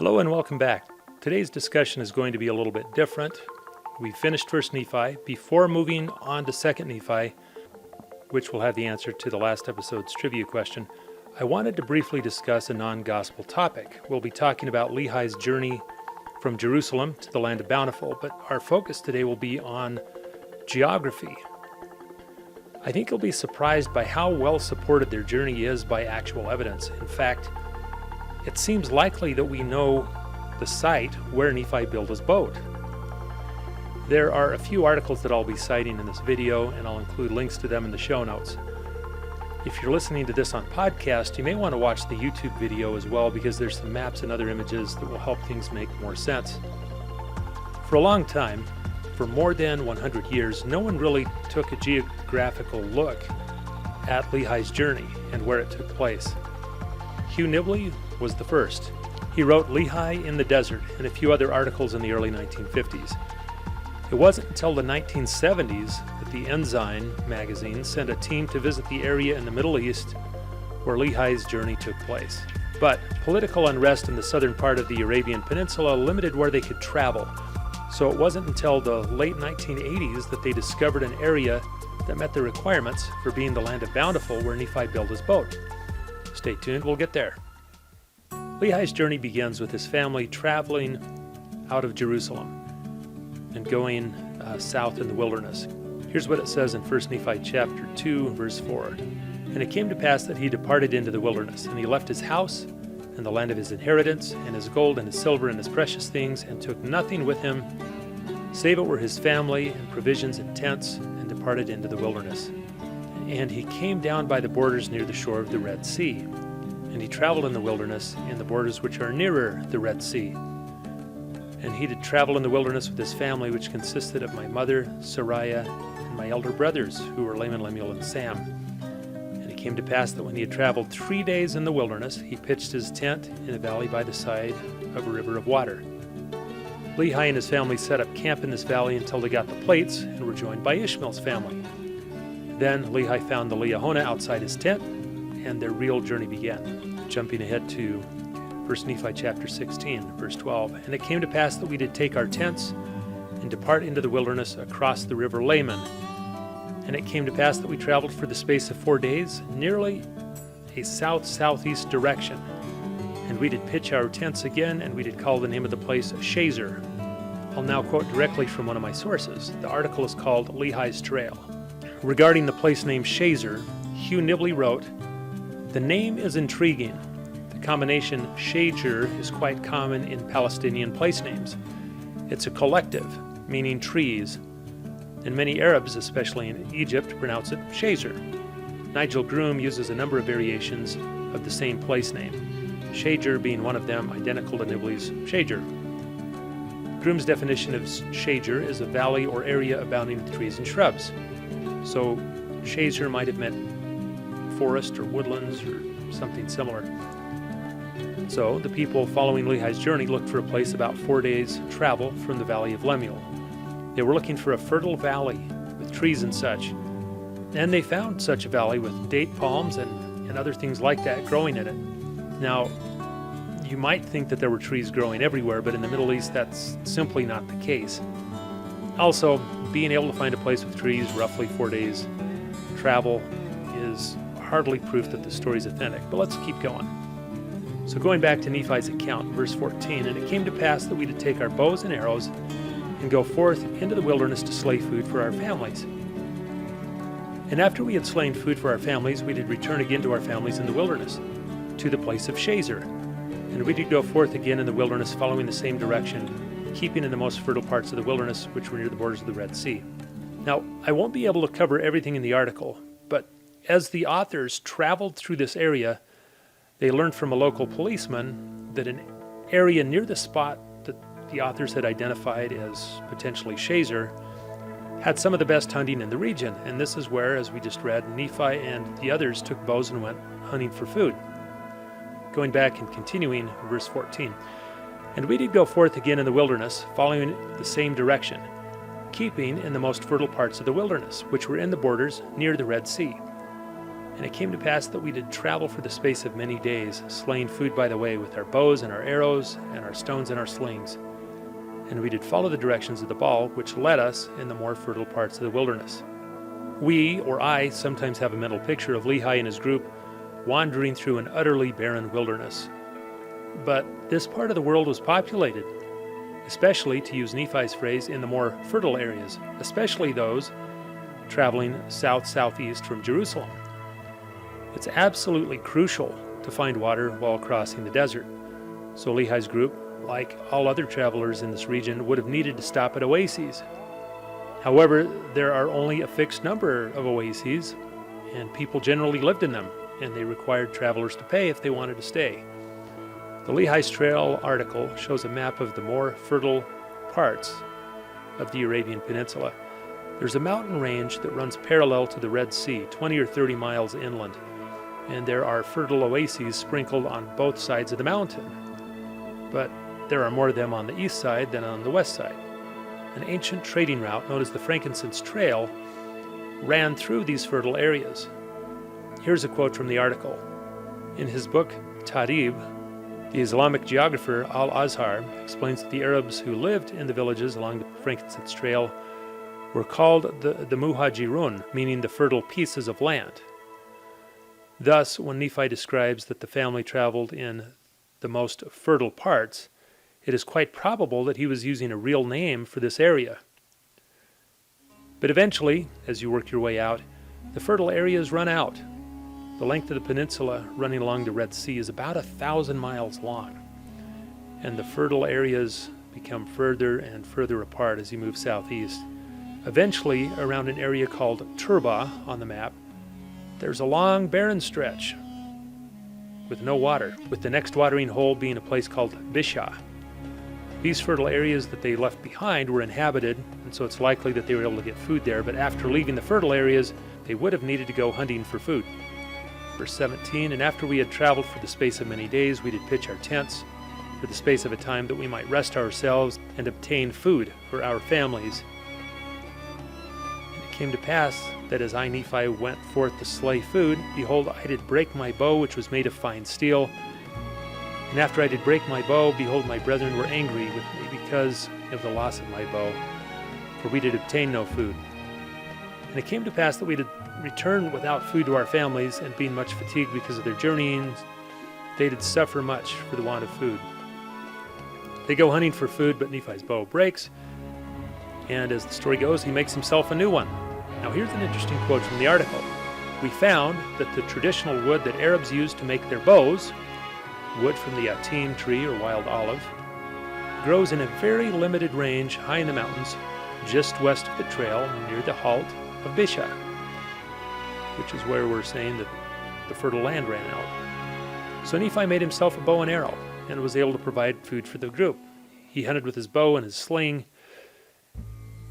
Hello and welcome back. Today's discussion is going to be a little bit different. We finished 1st Nephi. Before moving on to 2nd Nephi, which will have the answer to the last episode's trivia question, I wanted to briefly discuss a non-gospel topic. We'll be talking about Lehi's journey from Jerusalem to the land of Bountiful, but our focus today will be on geography. I think you'll be surprised by how well supported their journey is by actual evidence. In fact, it seems likely that we know the site where Nephi built his boat. There are a few articles that I'll be citing in this video, and I'll include links to them in the show notes. If you're listening to this on podcast, you may want to watch the YouTube video as well, because there's some maps and other images that will help things make more sense. For a long time, for more than 100 years, no one really took a geographical look at Lehi's journey and where it took place. Hugh Nibley was the first. He wrote Lehi in the Desert and a few other articles in the early 1950s. It wasn't until the 1970s that the Ensign magazine sent a team to visit the area in the Middle East where Lehi's journey took place. But political unrest in the southern part of the Arabian Peninsula limited where they could travel. So it wasn't until the late 1980s that they discovered an area that met the requirements for being the land of Bountiful where Nephi built his boat. Stay tuned, we'll get there. Lehi's journey begins with his family traveling out of Jerusalem and going south in the wilderness. Here's what it says in 1 Nephi chapter 2, verse 4. And it came to pass that he departed into the wilderness, and he left his house and the land of his inheritance, and his gold and his silver and his precious things, and took nothing with him, save it were his family and provisions and tents, and departed into the wilderness. And he came down by the borders near the shore of the Red Sea. And he traveled in the wilderness, in the borders which are nearer the Red Sea. And he did travel in the wilderness with his family, which consisted of my mother, Sariah, and my elder brothers, who were Laman, Lemuel, and Sam. And it came to pass that when he had traveled 3 days in the wilderness, he pitched his tent in a valley by the side of a river of water. Lehi and his family set up camp in this valley until they got the plates and were joined by Ishmael's family. Then Lehi found the Liahona outside his tent, and their real journey began. Jumping ahead to 1 Nephi chapter 16, verse 12. And it came to pass that we did take our tents and depart into the wilderness across the river Laman. And it came to pass that we traveled for the space of 4 days, nearly a south-southeast direction. And we did pitch our tents again, and we did call the name of the place Shazer. I'll now quote directly from one of my sources. The article is called Lehi's Trail. Regarding the place named Shazer, Hugh Nibley wrote, "The name is intriguing. The combination Shazer is quite common in Palestinian place names. It's a collective, meaning trees, and many Arabs, especially in Egypt, pronounce it Shazer. Nigel Groom uses a number of variations of the same place name, Shazer being one of them, identical to Nibley's Shazer. Groom's definition of Shazer is a valley or area abounding with trees and shrubs. So Shazer might have meant forest or woodlands or something similar. So the people following Lehi's journey looked for a place about 4 days' travel from the valley of Lemuel. They were looking for a fertile valley with trees and such. And they found such a valley with date palms and other things like that growing in it. Now, you might think that there were trees growing everywhere, but in the Middle East that's simply not the case. Also, being able to find a place with trees roughly 4 days' travel is hardly proof that the story is authentic, but let's keep going. So going back to Nephi's account, verse 14, and it came to pass that we did take our bows and arrows and go forth into the wilderness to slay food for our families. And after we had slain food for our families, we did return again to our families in the wilderness, to the place of Shazer. And we did go forth again in the wilderness, following the same direction, keeping in the most fertile parts of the wilderness, which were near the borders of the Red Sea. Now, I won't be able to cover everything in the article, but as the authors traveled through this area, they learned from a local policeman that an area near the spot that the authors had identified as potentially Shazer had some of the best hunting in the region. And this is where, as we just read, Nephi and the others took bows and went hunting for food. Going back and continuing, verse 14. And we did go forth again in the wilderness, following the same direction, keeping in the most fertile parts of the wilderness, which were in the borders near the Red Sea. And it came to pass that we did travel for the space of many days, slaying food by the way with our bows and our arrows and our stones and our slings. And we did follow the directions of the ball, which led us in the more fertile parts of the wilderness. We, or I, sometimes have a mental picture of Lehi and his group wandering through an utterly barren wilderness. But this part of the world was populated, especially, to use Nephi's phrase, in the more fertile areas, especially those traveling south-southeast from Jerusalem. It's absolutely crucial to find water while crossing the desert. So Lehi's group, like all other travelers in this region, would have needed to stop at oases. However, there are only a fixed number of oases, and people generally lived in them, and they required travelers to pay if they wanted to stay. The Lehi's Trail article shows a map of the more fertile parts of the Arabian Peninsula. There's a mountain range that runs parallel to the Red Sea, 20 or 30 miles inland, and there are fertile oases sprinkled on both sides of the mountain. But there are more of them on the east side than on the west side. An ancient trading route known as the Frankincense Trail ran through these fertile areas. Here's a quote from the article. In his book, Tarib, the Islamic geographer Al-Azhar explains that the Arabs who lived in the villages along the Frankincense Trail were called the Muhajirun, meaning the fertile pieces of land. Thus, when Nephi describes that the family traveled in the most fertile parts, it is quite probable that he was using a real name for this area. But eventually, as you work your way out, the fertile areas run out. The length of the peninsula running along the Red Sea is about 1,000 miles long, and the fertile areas become further and further apart as you move southeast. Eventually, around an area called Turba on the map, there's a long barren stretch with no water, with the next watering hole being a place called Bisha. These fertile areas that they left behind were inhabited, and so it's likely that they were able to get food there, but after leaving the fertile areas, they would have needed to go hunting for food. Verse 17, and after we had traveled for the space of many days, we did pitch our tents for the space of a time that we might rest ourselves and obtain food for our families. And it came to pass that as I, Nephi, went forth to slay food, behold, I did break my bow, which was made of fine steel. And after I did break my bow, behold, my brethren were angry with me because of the loss of my bow, for we did obtain no food. And it came to pass that we did return without food to our families, and being much fatigued because of their journeyings, they did suffer much for the want of food. They go hunting for food, but Nephi's bow breaks, and as the story goes, he makes himself a new one. Now here's an interesting quote from the article. We found that the traditional wood that Arabs used to make their bows, wood from the atim tree or wild olive, grows in a very limited range high in the mountains, just west of the trail near the halt of Bisha, which is where we're saying that the fertile land ran out. So Nephi made himself a bow and arrow and was able to provide food for the group. He hunted with his bow and his sling.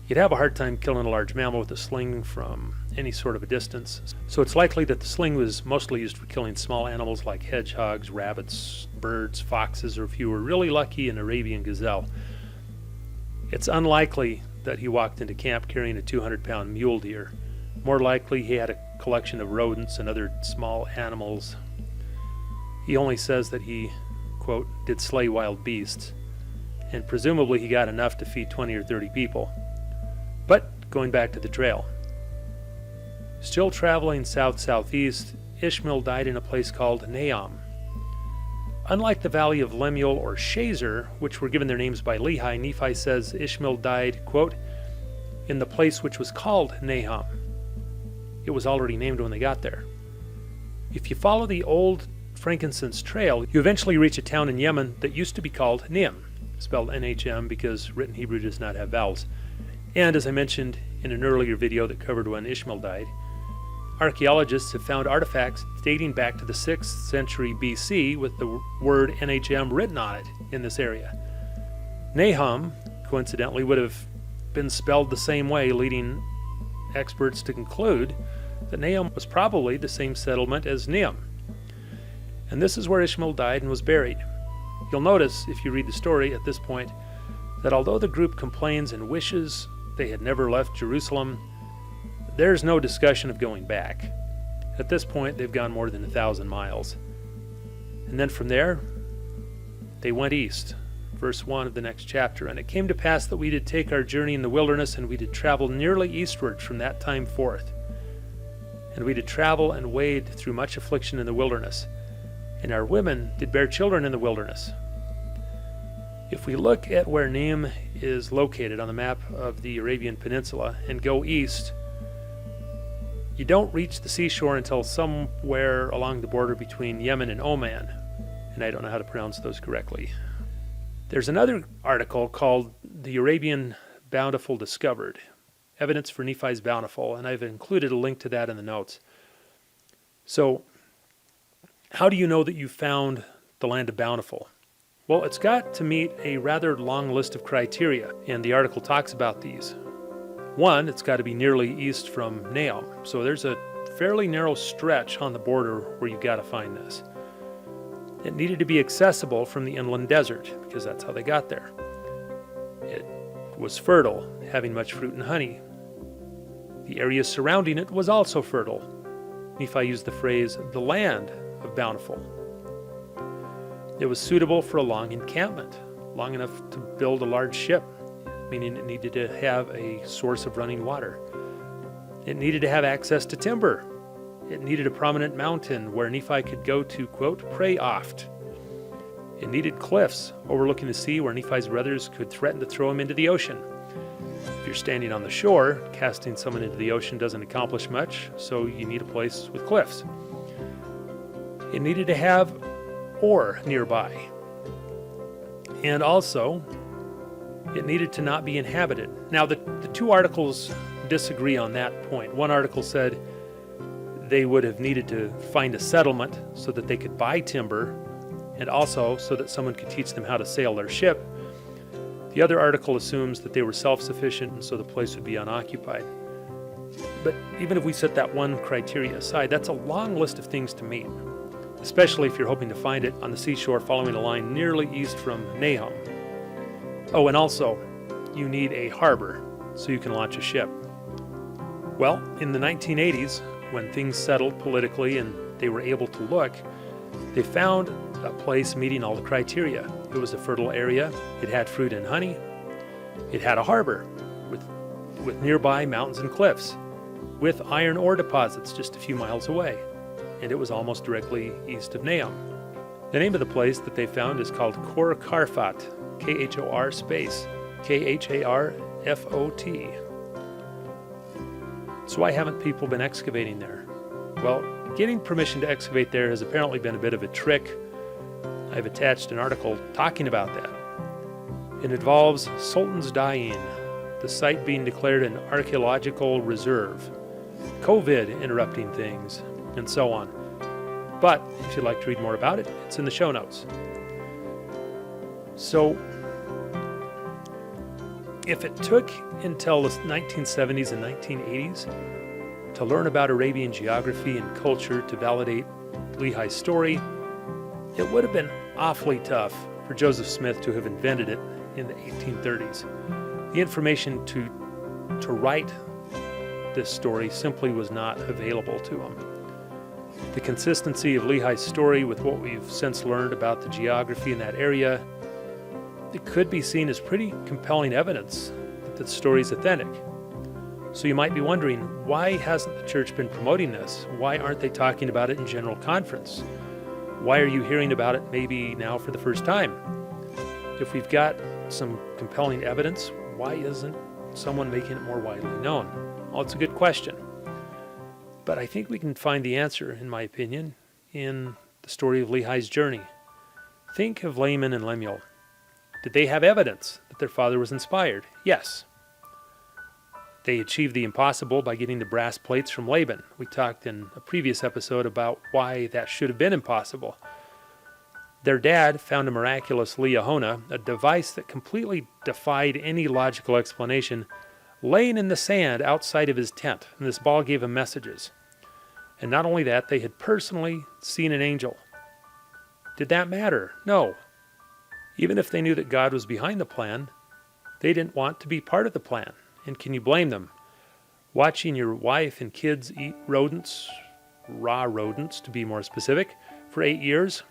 You'd have a hard time killing a large mammal with a sling from any sort of a distance. So it's likely that the sling was mostly used for killing small animals like hedgehogs, rabbits, birds, foxes, or if you were really lucky, an Arabian gazelle. It's unlikely that he walked into camp carrying a 200-pound mule deer. More likely he had a collection of rodents and other small animals. He only says that he, quote, did slay wild beasts, and presumably he got enough to feed 20 or 30 people. But going back to the trail. Still traveling south-southeast, Ishmael died in a place called Nahom. Unlike the valley of Lemuel or Shazer, which were given their names by Lehi, Nephi says Ishmael died, quote, in the place which was called Nahom. It was already named when they got there. If you follow the old Frankincense Trail, you eventually reach a town in Yemen that used to be called Nim, spelled Nhm because written Hebrew does not have vowels. And as I mentioned in an earlier video that covered when Ishmael died, archaeologists have found artifacts dating back to the 6th century BC with the word Nhm written on it in this area. Nahom, coincidentally, would have been spelled the same way, leading experts to conclude that Nahom was probably the same settlement as Nim. And this is where Ishmael died and was buried. You'll notice, if you read the story at this point, that although the group complains and wishes they had never left Jerusalem, there's no discussion of going back. At this point, they've gone more than 1,000 miles. And then from there, they went east. Verse 1 of the next chapter. And it came to pass that we did take our journey in the wilderness, and we did travel nearly eastward from that time forth. And we did travel and wade through much affliction in the wilderness. And our women did bear children in the wilderness. If we look at where Nahom is located on the map of the Arabian Peninsula and go east, you don't reach the seashore until somewhere along the border between Yemen and Oman. And I don't know how to pronounce those correctly. There's another article called The Arabian Bountiful Discovered, Evidence for Nephi's Bountiful, and I've included a link to that in the notes. So, how do you know that you've found the land of Bountiful? Well, it's got to meet a rather long list of criteria, and the article talks about these. One, it's got to be nearly east from Nahom, so there's a fairly narrow stretch on the border where you've got to find this. It needed to be accessible from the inland desert, because that's how they got there. It was fertile, having much fruit and honey. The area surrounding it was also fertile. Nephi used the phrase, the land of Bountiful. It was suitable for a long encampment, long enough to build a large ship, meaning it needed to have a source of running water. It needed to have access to timber. It needed a prominent mountain where Nephi could go to, quote, pray oft. It needed cliffs overlooking the sea where Nephi's brothers could threaten to throw him into the ocean. If you're standing on the shore, casting someone into the ocean doesn't accomplish much, so you need a place with cliffs. It needed to have ore nearby. And also, it needed to not be inhabited. Now, the two articles disagree on that point. One article said they would have needed to find a settlement so that they could buy timber, and also so that someone could teach them how to sail their ship. The other article assumes that they were self-sufficient, and so the place would be unoccupied. But even if we set that one criteria aside, that's a long list of things to meet, especially if you're hoping to find it on the seashore following a line nearly east from Nahom. Oh, and also, you need a harbor so you can launch a ship. Well, in the 1980s, when things settled politically and they were able to look, they found a place meeting all the criteria. It was a fertile area, it had fruit and honey, it had a harbor with nearby mountains and cliffs, with iron ore deposits just a few miles away, and it was almost directly east of Nahom. The name of the place that they found is called Khor Kharfat, Khor space, Kharfot. So why haven't people been excavating there? Well, getting permission to excavate there has apparently been a bit of a trick. I've attached an article talking about that. It involves sultans dying, the site being declared an archaeological reserve, COVID interrupting things, and so on. But if you'd like to read more about it, it's in the show notes. So, if it took until the 1970s and 1980s to learn about Arabian geography and culture to validate Lehi's story, it would have been awfully tough for Joseph Smith to have invented it in the 1830s. The information to write this story simply was not available to him. The consistency of Lehi's story with what we've since learned about the geography in that area, it could be seen as pretty compelling evidence that the story is authentic. So you might be wondering, why hasn't the church been promoting this? Why aren't they talking about it in general conference? Why are you hearing about it maybe now for the first time? If we've got some compelling evidence, why isn't someone making it more widely known? Well, it's a good question. But I think we can find the answer, in my opinion, in the story of Lehi's journey. Think of Laman and Lemuel. Did they have evidence that their father was inspired? Yes. They achieved the impossible by getting the brass plates from Laban. We talked in a previous episode about why that should have been impossible. Their dad found a miraculous liahona, a device that completely defied any logical explanation, laying in the sand outside of his tent, and this ball gave him messages. And not only that, they had personally seen an angel. Did that matter? No. Even if they knew that God was behind the plan, they didn't want to be part of the plan. And can you blame them? Watching your wife and kids eat rodents raw rodents to be more specific, for 8 years.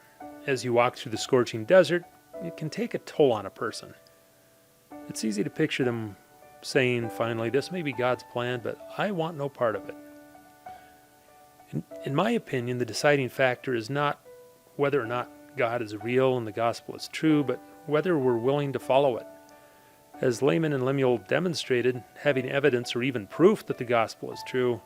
As you walk through the scorching desert, it can take a toll on a person. It's easy to picture them saying, finally, this may be God's plan, but I want no part of it. In my opinion, the deciding factor is not whether or not God is real and the gospel is true, but whether we're willing to follow it. As Layman and Lemuel demonstrated, having evidence or even proof that the gospel is true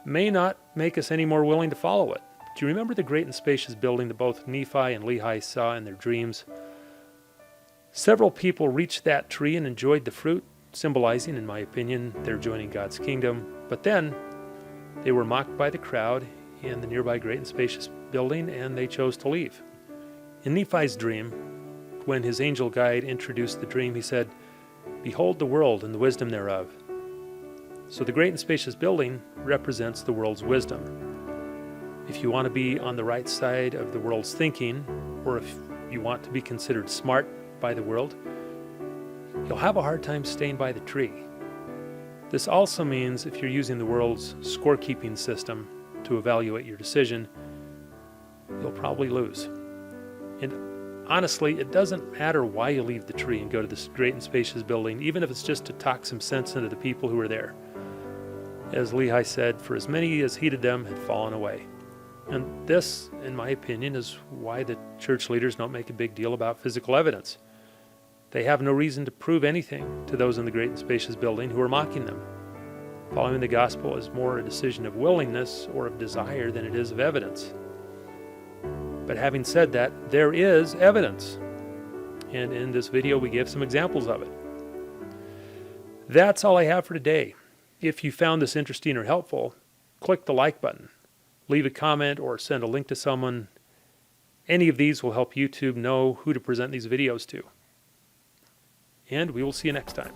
may not make us any more willing to follow it. Do you remember the great and spacious building that both Nephi and Lehi saw in their dreams? Several people reached that tree and enjoyed the fruit, symbolizing, in my opinion, their joining God's kingdom. But then they were mocked by the crowd in the nearby great and spacious building, and they chose to leave. In Nephi's dream, when his angel guide introduced the dream, he said, "Behold the world and the wisdom thereof." So the great and spacious building represents the world's wisdom. If you want to be on the right side of the world's thinking, or if you want to be considered smart by the world, you'll have a hard time staying by the tree. This also means if you're using the world's scorekeeping system to evaluate your decision, you'll probably lose. And honestly, it doesn't matter why you leave the tree and go to this great and spacious building, even if it's just to talk some sense into the people who are there. As Lehi said, for as many as heeded them had fallen away. And this, in my opinion, is why the church leaders don't make a big deal about physical evidence. They have no reason to prove anything to those in the great and spacious building who are mocking them. Following the gospel is more a decision of willingness or of desire than it is of evidence. But having said that, there is evidence. And in this video, we give some examples of it. That's all I have for today. If you found this interesting or helpful, click the like button. Leave a comment or send a link to someone. Any of these will help YouTube know who to present these videos to. And we will see you next time.